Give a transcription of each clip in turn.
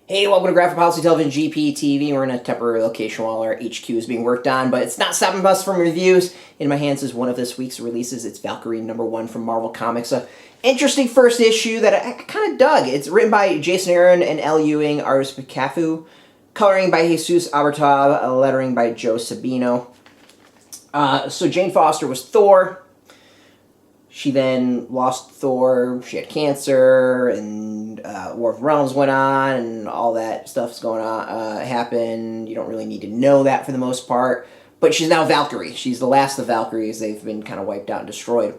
Hey, welcome to Graphic Policy Television GPTV. We're in a temporary location while our HQ is being worked on, but it's not stopping us from reviews. In my hands is one of this week's releases. It's Valkyrie #1 from Marvel Comics. A interesting first issue that I kind of dug. It's written by Jason Aaron and L. Ewing, artist by Cafu, coloring by Jesus Aburtov, lettering by Joe Sabino. So Jane Foster was Thor. She then lost Thor, she had cancer, and War of Realms went on, and all that stuff's going on, happened. You don't really need to know that for the most part. But she's now Valkyrie. She's the last of the Valkyries. They've been kind of wiped out and destroyed.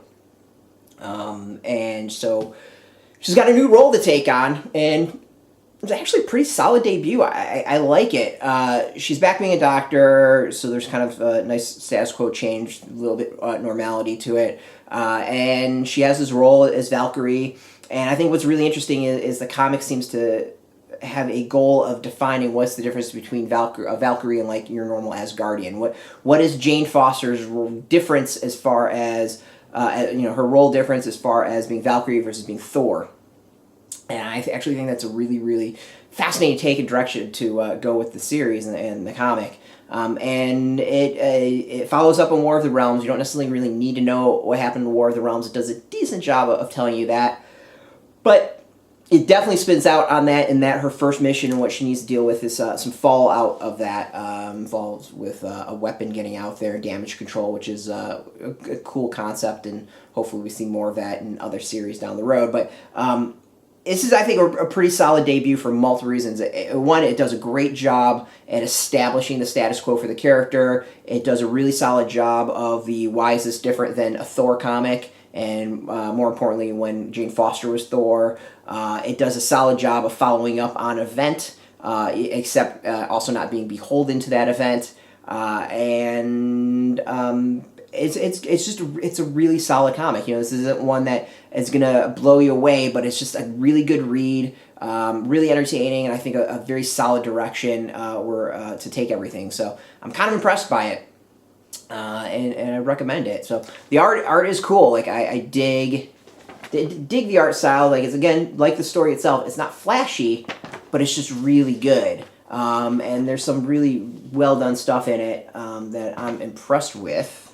And so she's got a new role to take on, and it's actually a pretty solid debut. I like it. She's back being a doctor, so there's kind of a nice status quo change, a little bit normality to it. And she has this role as Valkyrie. And I think what's really interesting is the comic seems to have a goal of defining what's the difference between Valkyrie and like your normal Asgardian. What is Jane Foster's difference as far as her role difference as far as being Valkyrie versus being Thor. And I actually think that's a really, really fascinating take and direction to go with the series and the comic. And it follows up on War of the Realms. You don't necessarily really need to know what happened in War of the Realms. It does a decent job of telling you that. But it definitely spins out on that, in that her first mission and what she needs to deal with is some fallout of that. Involves with a weapon getting out there, damage control, which is a cool concept, and hopefully we see more of that in other series down the road. But this is, I think, a pretty solid debut for multiple reasons. One, it does a great job at establishing the status quo for the character. It does a really solid job of the why is this different than a Thor comic, and more importantly, when Jane Foster was Thor. It does a solid job of following up on an event, except also not being beholden to that event. It's a really solid comic. This isn't one that is gonna blow you away, but it's just a really good read, really entertaining, and I think a very solid direction to take everything. So I'm kind of impressed by it, and I recommend it. So the art is cool. Like I dig the art style. Like, it's, again, like the story itself, it's not flashy, but it's just really good. And there's some really well done stuff in it that I'm impressed with.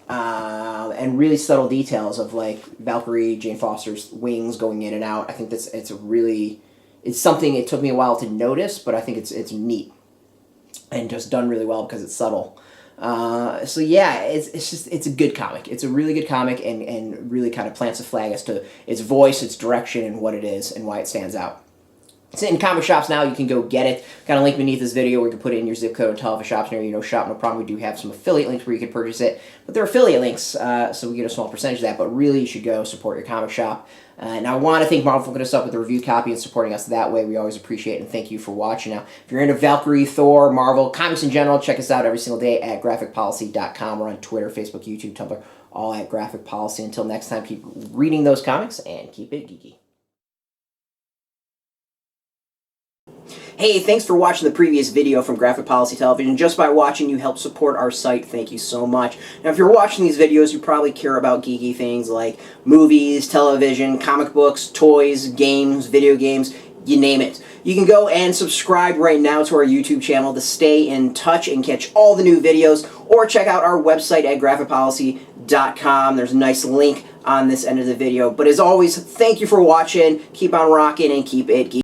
And really subtle details of like Valkyrie, Jane Foster's wings going in and out. I think it's something it took me a while to notice, but I think it's neat and just done really well because it's subtle. So yeah, it's a good comic. It's a really good comic, and really kind of plants a flag as to its voice, its direction, and what it is and why it stands out. It's in comic shops now. You can go get it. Got a link beneath this video where you can put it in your zip code and tell if a shop's near you. Shop, no problem. We do have some affiliate links where you can purchase it, but they're affiliate links, so we get a small percentage of that. But really, you should go support your comic shop. And I want to thank Marvel for hooking us up with a review copy and supporting us that way. We always appreciate it, and thank you for watching. Now, if you're into Valkyrie, Thor, Marvel, comics in general, check us out every single day at graphicpolicy.com. We're on Twitter, Facebook, YouTube, Tumblr, all at Graphic Policy. Until next time, keep reading those comics and keep it geeky. Hey, thanks for watching the previous video from Graphic Policy Television. Just by watching, you help support our site. Thank you so much. Now, if you're watching these videos, you probably care about geeky things like movies, television, comic books, toys, games, video games, you name it. You can go and subscribe right now to our YouTube channel to stay in touch and catch all the new videos, or check out our website at graphicpolicy.com. There's a nice link on this end of the video. But as always, thank you for watching. Keep on rocking and keep it geeky.